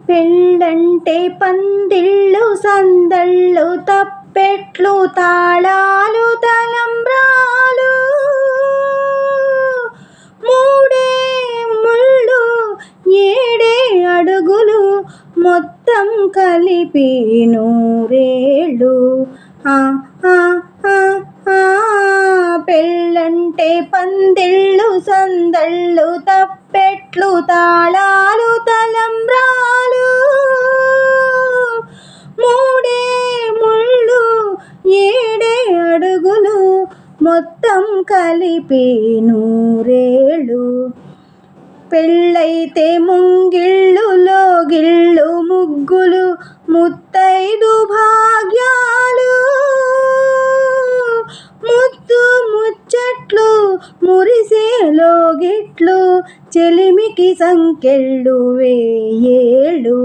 పెళ్ళంటే పందిళ్ళు సందళ్ళు తప్పెట్లు తాళాలు తలంబ్రాలు మూడే ముళ్ళు ఏడే అడుగులు మొత్తం కలిపి నూరేళ్ళు. పెళ్ళంటే పందిళ్ళు సందళ్ళు తప్పెట్లు తాళాలు తలంబ్రాలు మూడే ముళ్ళు ఏడే అడుగులు మొత్తం కలిపి నూరేళ్ళు. పెళ్ళైతే ముంగిళ్ళు లోగిళ్ళు ముగ్గులు ముత్తైదు భాగ్యాలు ముద్దు ముచ్చట్లు మురిసే లోగిట్లు చెలిమికి సంకెళ్ళు వేయేళ్ళు.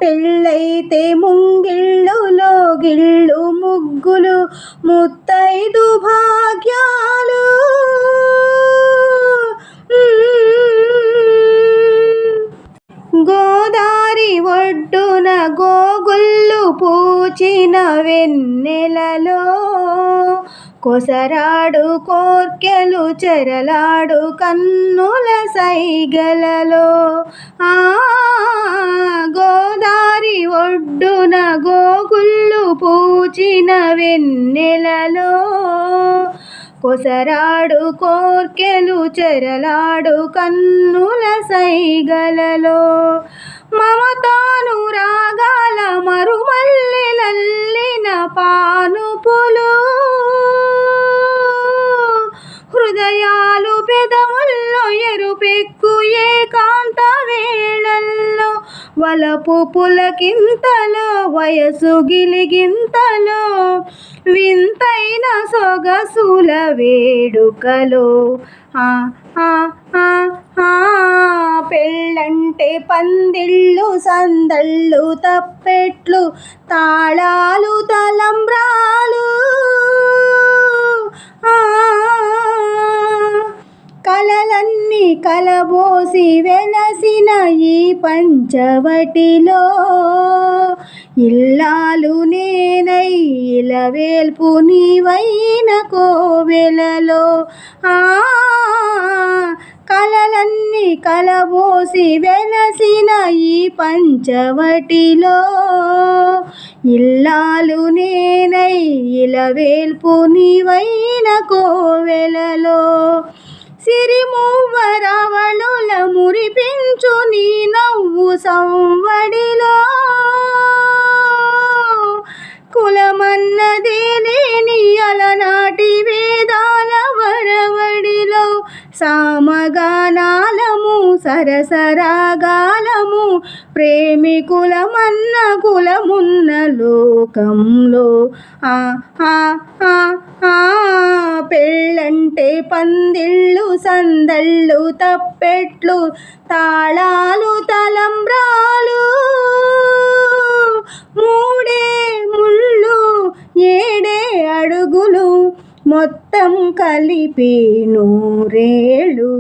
పెళ్ళైతే ముంగిళ్ళు లోగిళ్ళు ముగ్గులు ముత్తైదు భాగ్యాలు గోదారి ఒడ్డున గోగుళ్ళు పూచిన వెన్నెలలో కొసరాడు కోర్కెలు చెరలాడు కన్నుల సైగలలో. గోదారి ఒడ్డున గోగుళ్ళు పూచిన వెన్నెలలో కొసరాడు కోర్కెలు చెరలాడు కన్నుల సైగలలో. మమతాను రాగాల మరుమల్లెలల్లిన పానుపులు హృదయాలు పెదవుల్లో ఎరుపెక్కు ఏకాంత వేళల్లో వలపు పులకింతలో వయసు గిలిగింతలో వింతైన సొగసుల వేడుకలో. పెళ్ళంటే పందిళ్ళు సందళ్ళు తప్పెట్లు తాళాలు తలంబ్రాలు కలలన్నీ కలబోసి వెలసిన ఈ పంచవటిలో ఇల్లాలు నేనై ఇలవేల్పు నీవైన కోవెలలో. కలలన్నీ కలబోసి వెలసిన ఈ పంచవటిలో ఇల్లాలు నేనై ఇలవేల్పు నీవైన కోవెలలో. సిరిమూవరవళుల మురిపించు నీ నవ్వు సంవడిలో కులమన్నదే లేని అలనాటి వేదాల వరవడిలో సామగానాలము సరసరాగాలము ప్రేమికులమన్న కులమున్న లోకంలో. పెళ్ళంటే పందిళ్ళు సందళ్ళు తప్పెట్లు తాళాలు తలంబ్రాలు మూడే ముళ్ళు ఏడే అడుగులు మొత్తం కలిపి నూరేళ్ళు.